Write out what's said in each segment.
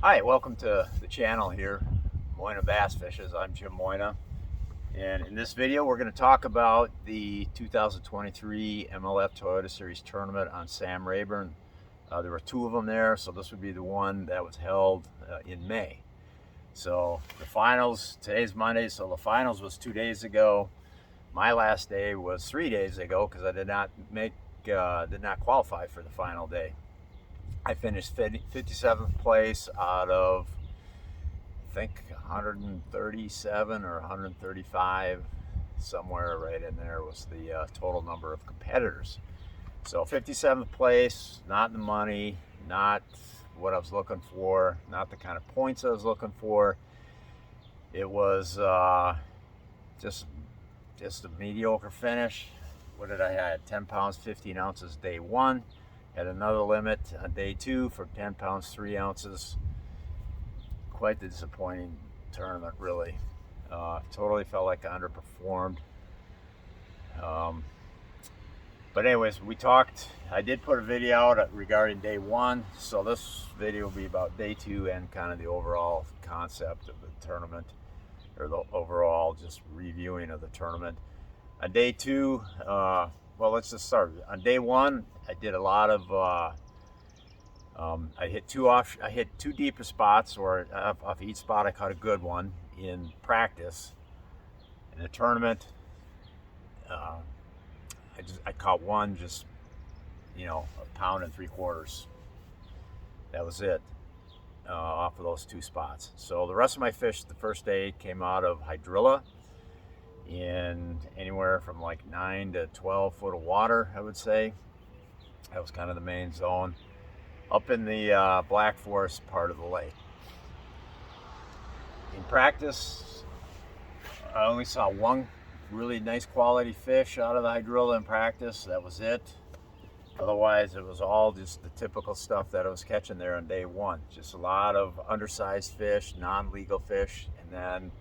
Hi, welcome to the channel here, Moyna Bass Fishes. I'm Jim Moyna, and in this video we're going to talk about the 2023 MLF Toyota Series tournament on Sam Rayburn. There were two of them there, so this would be the one that was held in May. So the finals, today's Monday, so the finals was 2 days ago. My last day was 3 days ago because I did not qualify for the final day. I finished 57th place out of, I think, 137 or 135, somewhere right in there was the total number of competitors. So 57th place, not the money, not what I was looking for, not the kind of points I was looking for. It was just a mediocre finish. What did I have? 10 pounds, 15 ounces day one. Had another limit on day two for 10 pounds, 3 ounces. Quite the disappointing tournament, really. Totally felt like I underperformed. But anyways, we talked. I did put a video out regarding day one, so this video will be about day two and kind of the overall concept of the tournament, or the overall just reviewing of the tournament. On day two, well, let's just start. On day one, I did a lot of. I hit two deeper spots, or off each spot I caught a good one in practice. In the tournament, I caught one, just a pound and 3/4. That was it, off of those two spots. So the rest of my fish the first day came out of hydrilla in anywhere from like 9 to 12 foot of water, I would say. That was kind of the main zone up in the Black Forest part of the lake. In practice, I only saw one really nice quality fish out of the hydrilla in practice. That was it. Otherwise, it was all just the typical stuff that I was catching there on day one. Just a lot of undersized fish, non-legal fish, and then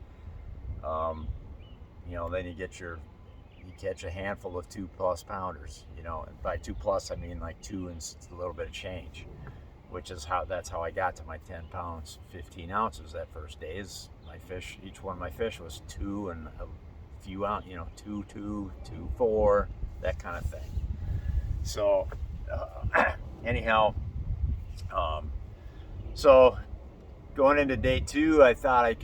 then you catch a handful of 2+ pounders, and by 2+, I mean like 2 and a little bit of change, which is that's how I got to my 10 pounds, 15 ounces that first day. Is my fish, each one of my fish was 2 and a few ounce, 2, 2, 2, 4, that kind of thing. So, anyhow, so going into day two, I thought I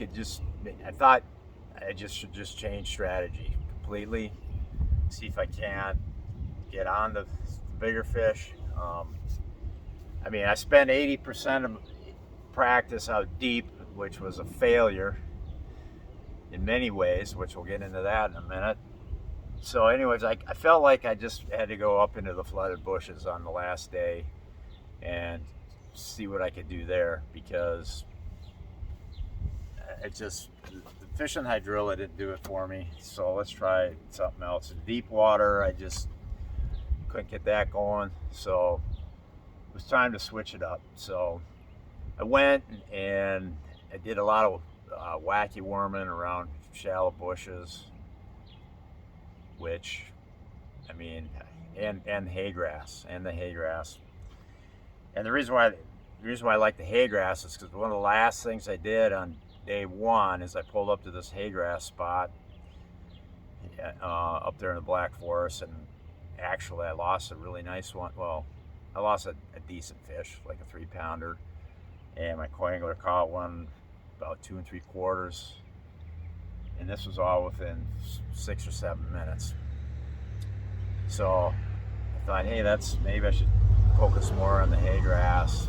should just change strategy completely, see if I can get on the bigger fish. I spent 80% of practice out deep, which was a failure in many ways, which we'll get into that in a minute. So anyways, I felt like I just had to go up into the flooded bushes on the last day and see what I could do there, because the fish in hydrilla didn't do it for me. So let's try something else. In deep water, I just couldn't get that going. So it was time to switch it up. So I went and I did a lot of wacky worming around shallow bushes, which, and hay grass, and the hay grass. And the reason why I like the hay grass is because one of the last things I did on day one is I pulled up to this hay grass spot up there in the Black Forest, and actually I lost a really nice one. Well, I lost a decent fish, like a 3-pounder, and my co-angler caught one about 2 3/4, and this was all within 6 or 7 minutes. So I thought, hey, maybe I should focus more on the hay grass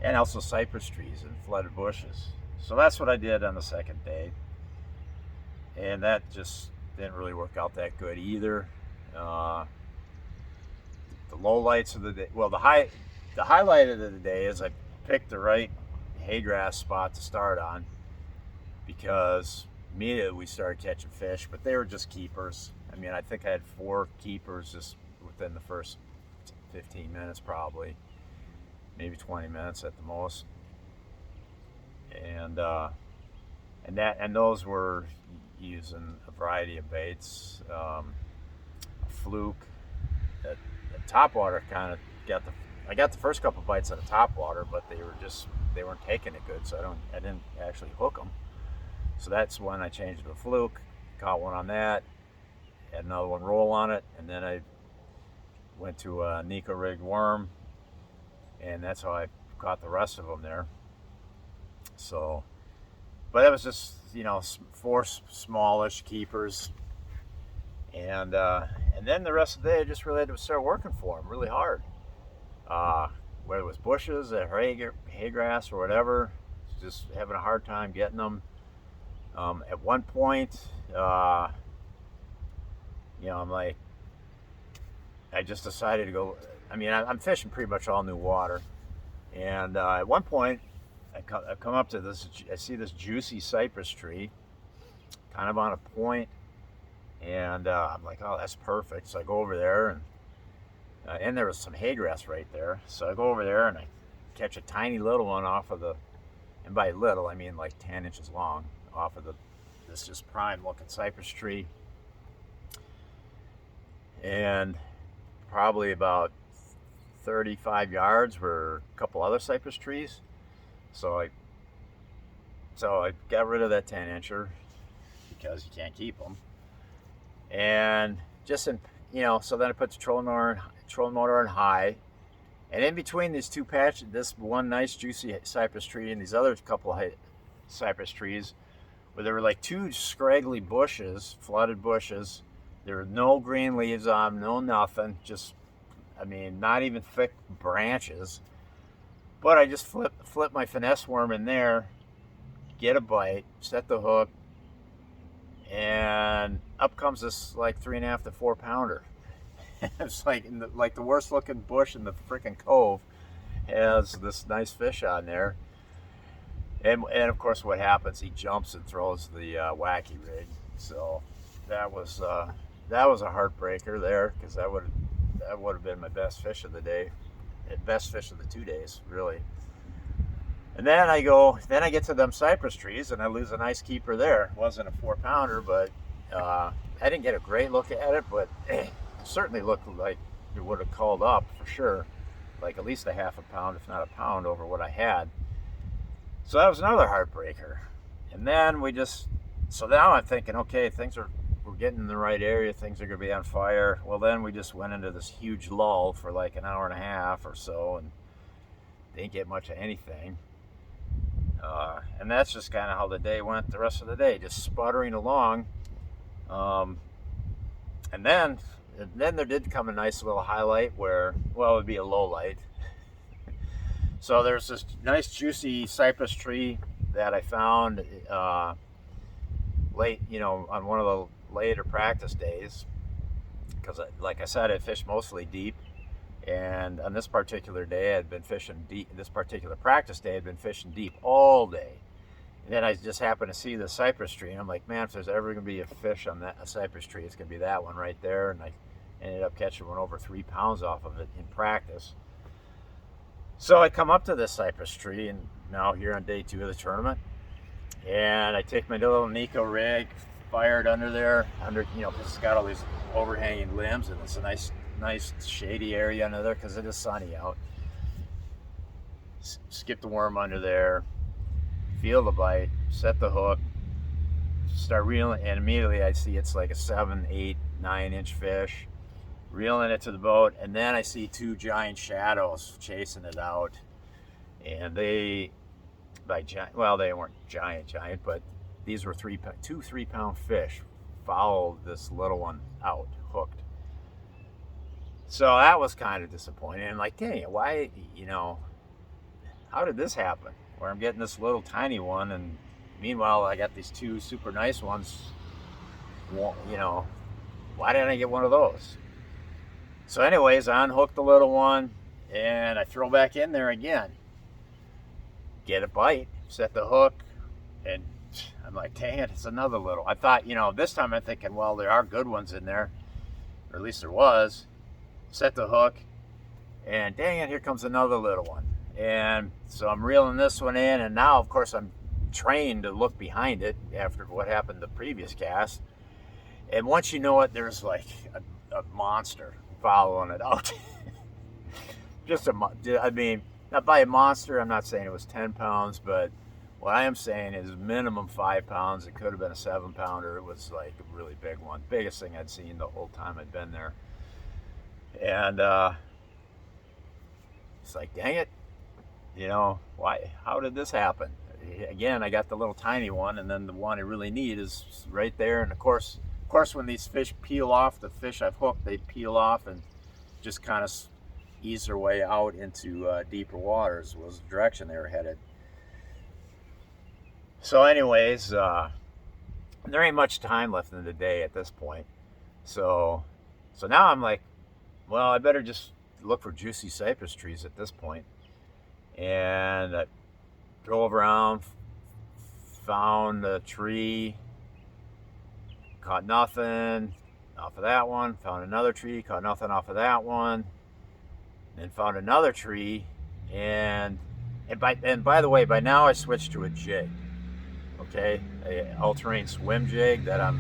and also cypress trees and flooded bushes. So that's what I did on the second day, and that just didn't really work out that good either. The low lights of the day, well, the highlight of the day is I picked the right hay grass spot to start on, because immediately we started catching fish, but they were just keepers. I think I had 4 keepers just within the first 15 minutes, probably, maybe 20 minutes at the most. And those were using a variety of baits, a fluke. That topwater kind of got I got the first couple bites on the top water, but they weren't taking it good, so I didn't actually hook them. So that's when I changed to a fluke, caught one on that, had another one roll on it, and then I went to a Nico rigged worm, and that's how I caught the rest of them there. So, but that was just, you know, 4 smallish keepers, and then the rest of the day I just really had to start working for them really hard. Whether it was bushes or hay grass or whatever, just having a hard time getting them. At one point, you know, I'm like, I just decided to go. I mean, I'm fishing pretty much all new water, and at one point, I come up to this. I see this juicy cypress tree, kind of on a point, and I'm like, oh, that's perfect. So I go over there, and there was some hay grass right there. So I go over there and I catch a tiny little one off of the, and by little I mean like 10 inches long, off of this just prime looking cypress tree. And probably about 35 yards were a couple other cypress trees. So I got rid of that 10 incher because you can't keep them. And just in, you know, so then I put the trolling motor on high, and in between these two patches, this one nice juicy cypress tree and these other couple of cypress trees, where there were like 2 scraggly bushes, flooded bushes. There were no green leaves on them, no nothing, just, I mean, not even thick branches. But I just flip my finesse worm in there, get a bite, set the hook, and up comes this like 3.5 to 4 pounder. It's like the worst looking bush in the freaking cove has this nice fish on there. And of course, what happens? He jumps and throws the wacky rig. So that was a heartbreaker there, because that would have been my best fish of the day, best fish of the 2 days, really. And then I get to them cypress trees, and I lose a nice keeper there. It wasn't a 4 pounder, but I didn't get a great look at it, but it certainly looked like it would have called up for sure, like at least a half a pound, if not a pound, over what I had. So that was another heartbreaker. And then so now I'm thinking, okay, we're getting in the right area, things are gonna be on fire. Well, then we just went into this huge lull for like an hour and a half or so, and didn't get much of anything. And that's just kind of how the day went the rest of the day, just sputtering along. And then there did come a nice little highlight where, well, it would be a low light. So there's this nice juicy cypress tree that I found late, you know, on one of the later practice days, because like I said, I fished mostly deep, and on this particular day I'd been fishing deep. This particular practice day I'd been fishing deep all day, and then I just happened to see the cypress tree, and I'm like, man, if there's ever going to be a fish on a cypress tree, it's going to be that one right there. And I ended up catching one over 3 pounds off of it in practice. So I come up to this cypress tree, and now here on day 2 of the tournament, and I take my little Nico rig, fired under there, you know, because it's got all these overhanging limbs, and it's a nice shady area under there because it is sunny out. Skip the worm under there, feel the bite, set the hook, start reeling, and immediately I see it's like a 7, 8, 9 inch fish. Reeling it to the boat, and then I see 2 giant shadows chasing it out, and they weren't giant, but these were 2 3-pound fish followed this little one out, hooked. So that was kind of disappointing. And like, dang it, why, you know, how did this happen? Where I'm getting this little tiny one, and meanwhile I got these 2 super nice ones. You know, why didn't I get one of those? So anyways, I unhook the little one, and I throw back in there again. Get a bite, set the hook, and I'm like, dang it, it's another little. I thought, you know, this time I'm thinking, well, there are good ones in there, or at least there was. Set the hook, and dang it, here comes another little one. And so I'm reeling this one in, and now, of course, I'm trained to look behind it after what happened the previous cast. And once you know it, there's like a monster following it out. just I mean, not by a monster. I'm not saying it was 10 pounds, but what I am saying is minimum 5 pounds. It could have been a 7-pounder. It was like a really big one. Biggest thing I'd seen the whole time I'd been there. And it's like, dang it, why? How did this happen? Again, I got the little tiny one, and then the one I really need is right there. And of course, when these fish peel off, the fish I've hooked, they peel off and just kind of ease their way out into deeper waters was the direction they were headed. So anyways, there ain't much time left in the day at this point. So now I'm like, well, I better just look for juicy cypress trees at this point. And I drove around, found a tree, caught nothing off of that one, found another tree, caught nothing off of that one, then found another tree, and by the way, by now I switched to a jig. Okay, a all-terrain swim jig that I'm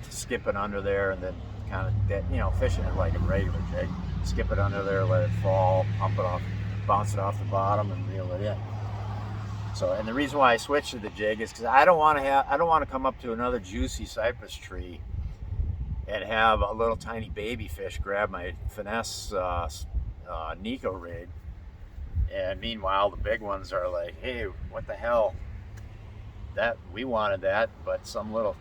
skipping under there and then kind of fishing it like a regular jig. Skip it under there, let it fall, pump it off, bounce it off the bottom, and reel it in. So, and the reason why I switched to the jig is because I don't want to come up to another juicy cypress tree and have a little tiny baby fish grab my finesse Nico rig, and meanwhile the big ones are like, hey, what the hell? That we wanted that, but some little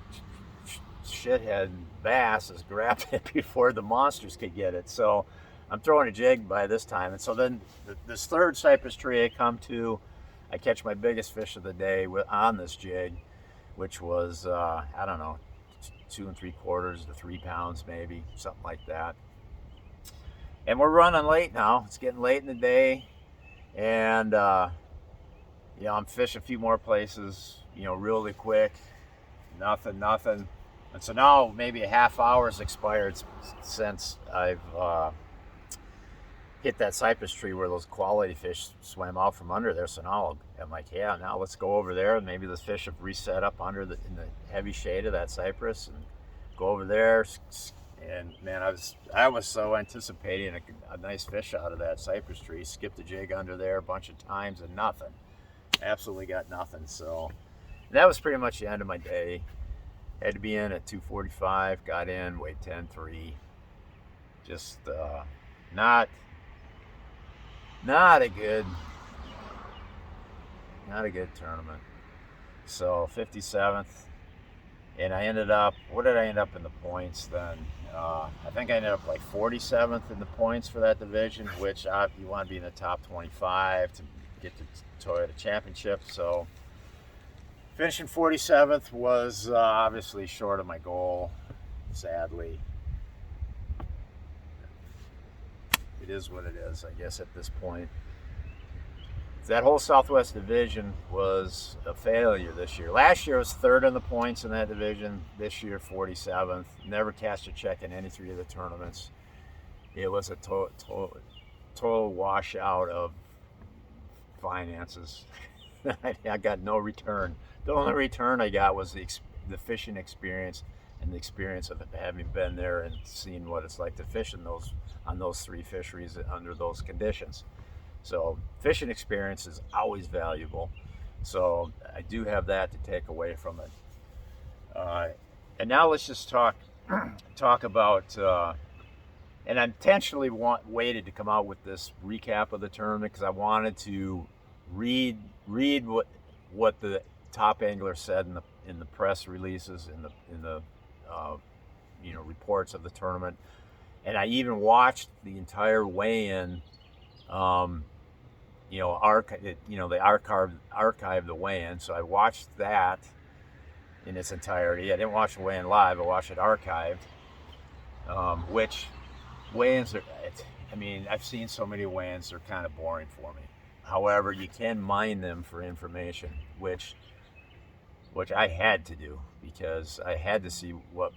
shithead bass has grabbed it before the monsters could get it. So I'm throwing a jig by this time, and so then this third cypress tree I come to, I catch my biggest fish of the day on this jig, which was I don't know, 2 3/4 to 3 pounds maybe, something like that. And we're running late now. It's getting late in the day, and I'm fishing a few more places, really quick. Nothing. And so now maybe a half hour's expired since I've hit that cypress tree where those quality fish swam out from under there. So now I'm like, yeah, now let's go over there. Maybe the fish have reset up in the heavy shade of that cypress, and go over there. And man, I was so anticipating a nice fish out of that cypress tree. Skipped the jig under there a bunch of times and nothing. Absolutely got nothing. So that was pretty much the end of my day. Had to be in at 2:45. Got in, weighed 10.3. Just not a good tournament. So 57th, and I ended up. What did I end up in the points then? I think I ended up like 47th in the points for that division, which you want to be in the top 25 to get the Toyota Championship. So finishing 47th was obviously short of my goal, sadly. It is what it is, I guess, at this point. That whole Southwest division was a failure this year. Last year was third in the points in that division. This year, 47th. Never cashed a check in any 3 of the tournaments. It was a total washout of finances. I got no return. The only return I got was the fishing experience, and the experience of having been there and seeing what it's like to fish on those 3 fisheries under those conditions. So fishing experience is always valuable. So I do have that to take away from it. And now let's just talk about. And I intentionally waited to come out with this recap of the tournament because I wanted to read what the top angler said in the press releases, in the reports of the tournament, and I even watched the entire weigh-in. They archived the weigh-in, so I watched that in its entirety. I didn't watch the weigh-in live; I watched it archived. Which weigh-ins are? I've seen so many weigh-ins; they're kind of boring for me. However, you can mine them for information, which I had to do because I had to see what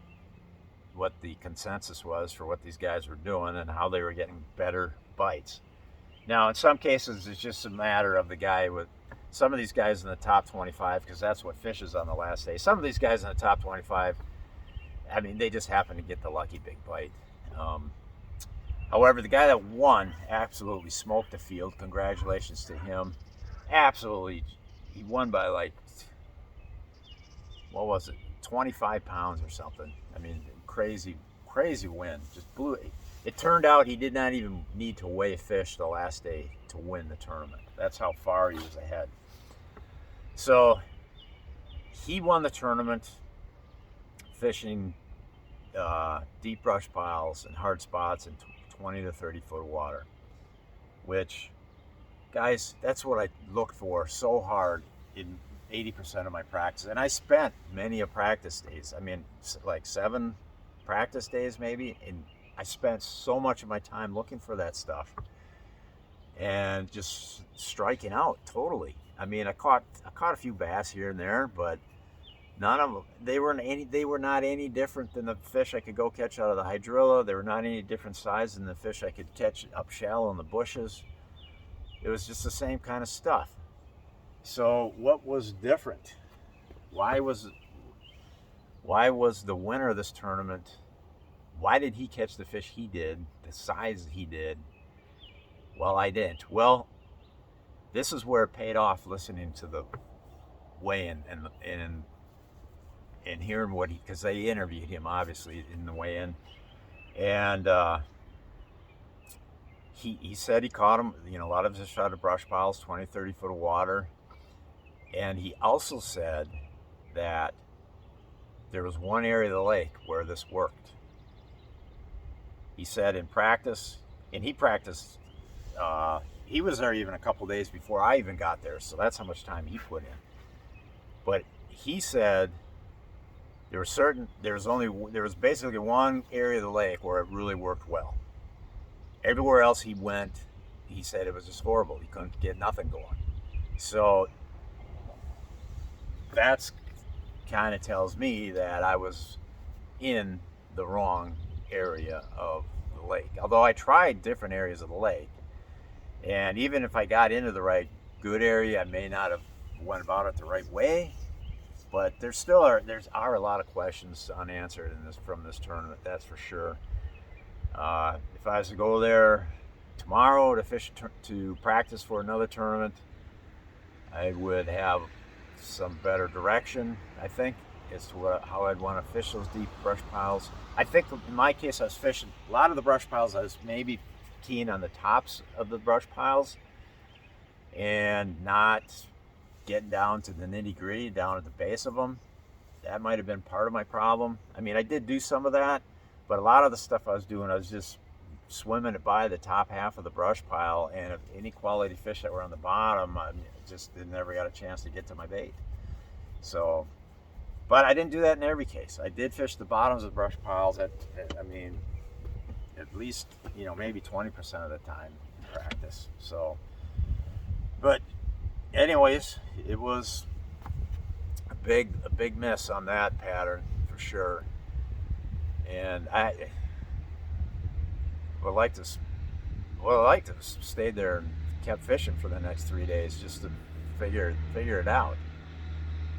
the consensus was for what these guys were doing and how they were getting better bites. Now, in some cases, it's just a matter of the guy with some of these guys in the top 25, because that's what fishes on the last day. Some of these guys in the top 25, they just happen to get the lucky big bite. However, the guy that won absolutely smoked the field. Congratulations to him. Absolutely, he won by like, what was it, 25 pounds or something. I mean, crazy, crazy win. Just blew it. It turned out he did not even need to weigh fish the last day to win the tournament. That's how far he was ahead. So he won the tournament fishing deep brush piles and hard spots in 20 to 30 foot water, which, guys, that's what I look for so hard in 80% of my practice. And I spent many of practice days, I mean, like 7 practice days maybe, and I spent so much of my time looking for that stuff and just striking out totally. I mean, I caught a few bass here and there, but none of them, they were not any different than the fish I could go catch out of the hydrilla. They were not any different size than the fish I could catch up shallow in the bushes. It was just the same kind of stuff. So what was different? Why was the winner of this tournament, why did he catch the fish he did, the size he did, while I didn't? Well, this is where it paid off, listening to the weigh-in and hearing what because they interviewed him obviously in the weigh-in, and he said he caught him, a lot of fish out of brush piles, 20, 30 foot of water. And he also said that there was one area of the lake where this worked. He said in practice, and he practiced, he was there even a couple days before I even got there, so that's how much time he put in. But he said there was basically one area of the lake where it really worked well. Everywhere else he went, he said it was just horrible. He couldn't get nothing going. So that's kind of tells me that I was in the wrong area of the lake. Although I tried different areas of the lake, and even if I got into the right good area, I may not have went about it the right way. But there are a lot of questions unanswered from this tournament. That's for sure. If I was to go there tomorrow to practice for another tournament, I would have some better direction, I think, as to how I'd want to fish those deep brush piles. I think in my case, I was fishing a lot of the brush piles. I was maybe keen on the tops of the brush piles and not getting down to the nitty-gritty down at the base of them. That might have been part of my problem. I mean, I did do some of that, but a lot of the stuff I was doing, I was just swimming it by the top half of the brush pile, and if any quality fish that were on the bottom, I just never got a chance to get to my bait. So, but I didn't do that in every case. I did fish the bottoms of brush piles at least, maybe 20% of the time in practice. So, but anyways, it was a big miss on that pattern for sure. And I would like to stay there and kept fishing for the next 3 days just to figure it out.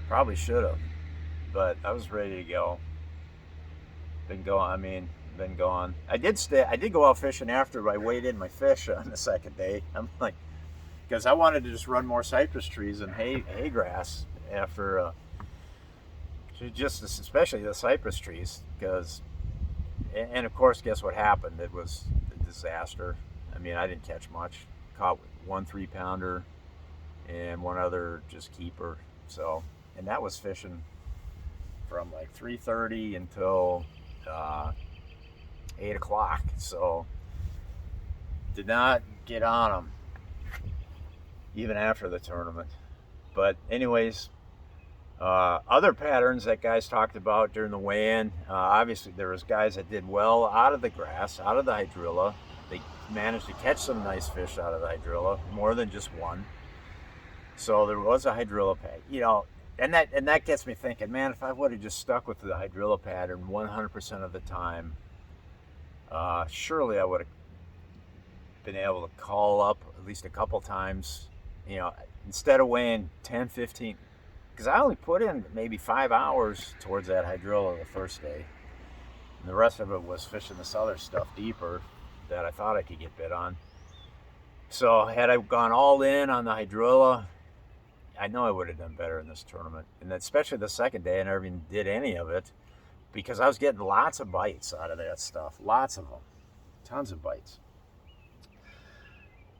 Probably should have, but I was ready to go. Been gone. I did go out fishing after I weighed in my fish on the second day. I'm like, because I wanted to just run more cypress trees and hay grass after, especially the cypress trees, and of course, guess what happened? It was a disaster. I mean, I didn't catch much. Caught 1 3-pounder and one other just keeper. So, and that was fishing from like 3:30 until 8 o'clock. So, did not get on them even after the tournament. But anyways, other patterns that guys talked about during the weigh-in, obviously there was guys that did well out of the grass, out of the hydrilla. They managed to catch some nice fish out of the hydrilla, more than just one. So there was a hydrilla pattern, and that gets me thinking, man, if I would have just stuck with the hydrilla pattern 100% of the time, surely I would have been able to call up at least a couple times, instead of weighing 10, 15, because I only put in maybe 5 hours towards that hydrilla the first day. And the rest of it was fishing this other stuff deeper. that I thought I could get bit on. So had I gone all in on the hydrilla, I know I would have done better in this tournament. And especially the second day, I never even did any of it because I was getting lots of bites out of that stuff. Lots of them. Tons of bites.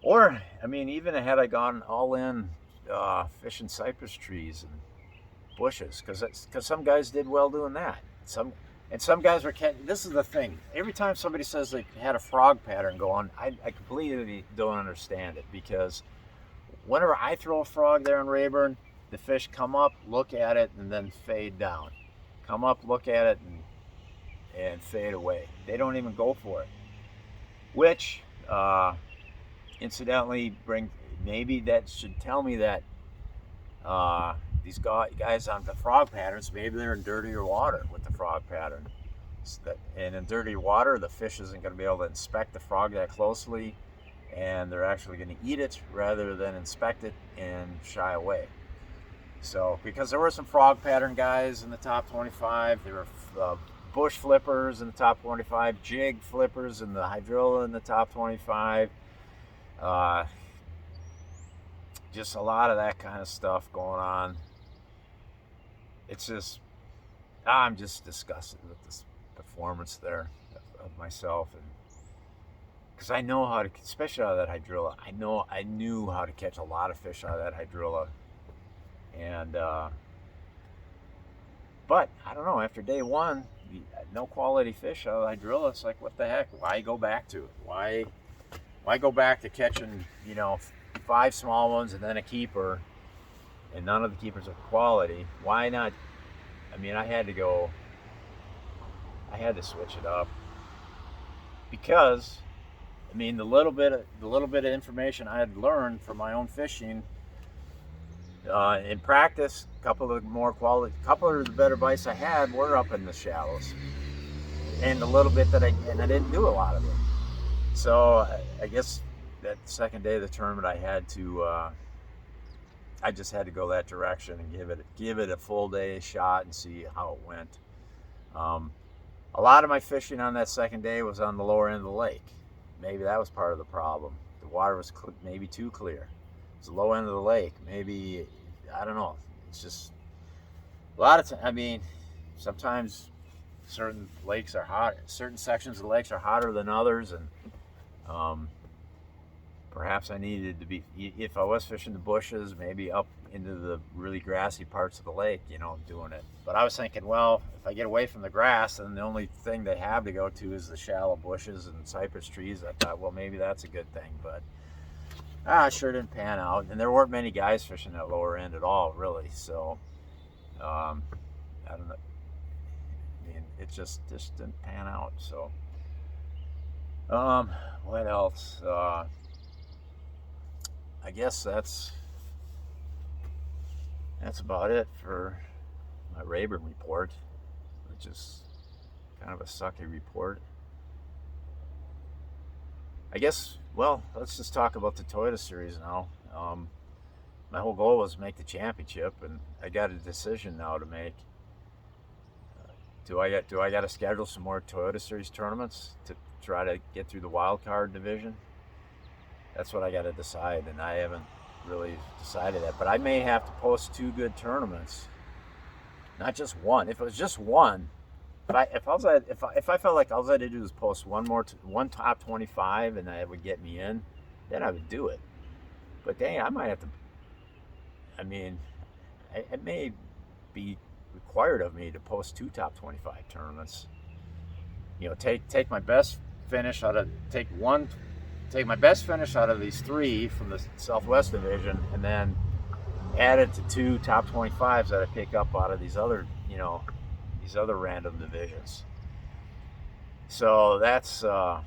Or, I mean, even had I gone all in fishing cypress trees and bushes, because some guys did well doing that. Some guys were catching. This is the thing. Every time somebody says they had a frog pattern going, I completely don't understand it, because whenever I throw a frog there in Rayburn, the fish come up, look at it, and then fade down. Come up, look at it, and fade away. They don't even go for it. Which, incidentally, maybe that should tell me that these guys on the frog patterns, maybe they're in dirtier water with the frog pattern. And in dirty water, the fish isn't going to be able to inspect the frog that closely, and they're actually going to eat it rather than inspect it and shy away. So, because there were some frog pattern guys in the top 25, there were bush flippers in the top 25, jig flippers in the hydrilla in the top 25. Just a lot of that kind of stuff going on. It's just, I'm just disgusted with this performance there of myself, and because I know how to, especially out of that hydrilla, I knew how to catch a lot of fish out of that hydrilla, and but I don't know, after day one, no quality fish out of the hydrilla. It's like, what the heck? Why go back to it? Why go back to catching, 5 small ones and then a keeper, and none of the keepers are quality? Why not? I mean, I had to switch it up, because I mean, the little bit of information I had learned from my own fishing in practice, a couple of the better bites I had were up in the shallows, and the little bit that I didn't do a lot of it. So I guess that second day of the tournament, I just had to go that direction and give it a full day shot and see how it went. A lot of my fishing on that second day was on the lower end of the lake. Maybe that was part of the problem. The water was maybe too clear. It's the low end of the lake. Maybe, I don't know. It's just a lot of times. I mean, sometimes certain lakes are hot. Certain sections of the lakes are hotter than others, and perhaps I needed to be, if I was fishing the bushes, maybe up into the really grassy parts of the lake, doing it. But I was thinking, well, if I get away from the grass, then the only thing they have to go to is the shallow bushes and cypress trees. I thought, well, maybe that's a good thing, but it sure didn't pan out. And there weren't many guys fishing that lower end at all, really. So, I don't know. I mean, it just didn't pan out. So, what else? I guess that's about it for my Rayburn report, which is kind of a sucky report. I guess, well, let's just talk about the Toyota Series now. My whole goal was to make the championship, and I got a decision now to make. Do I got to schedule some more Toyota Series tournaments to try to get through the wild card division? That's what I got to decide, and I haven't really decided that. But I may have to post 2 good tournaments, not just one. If it was just one, if I felt like all I had to do was post one top 25, and that would get me in, then I would do it. But dang, I might have to. I mean, it may be required of me to post 2 top 25 tournaments. Take my best finish out of Take my best finish out of these 3 from the Southwest Division, and then add it to 2 top 25s that I pick up out of these other random divisions. So that's because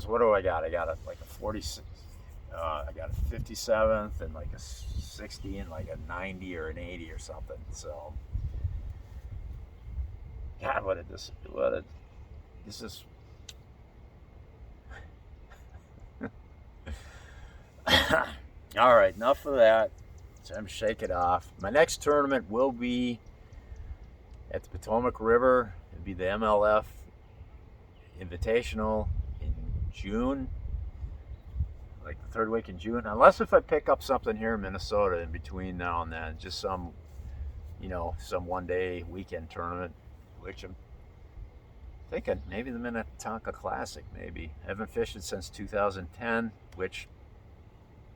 what do I got? I got a 46. I got a 57th and like a 60 and like a 90 or an 80 or something. So, God, this is. All right, enough of that. Time to shake it off. My next tournament will be at the Potomac River. It'll be the MLF Invitational in June, like the third week in June, unless if I pick up something here in Minnesota in between now and then, just some, some one-day weekend tournament, which I'm thinking maybe the Minnetonka Classic. Maybe I haven't fished it since 2010, which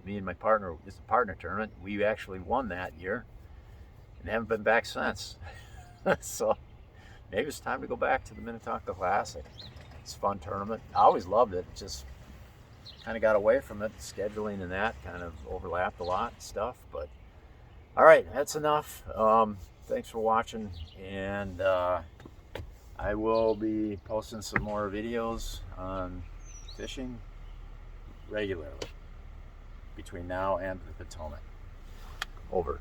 me and my partner, it's a partner tournament. We actually won that year and haven't been back since. So maybe it's time to go back to the Minnetonka Classic. It's a fun tournament. I always loved it. Just kind of got away from it. Scheduling and that kind of overlapped a lot and stuff. But all right, that's enough. Thanks for watching, and I will be posting some more videos on fishing regularly between now and the Potomac. Over.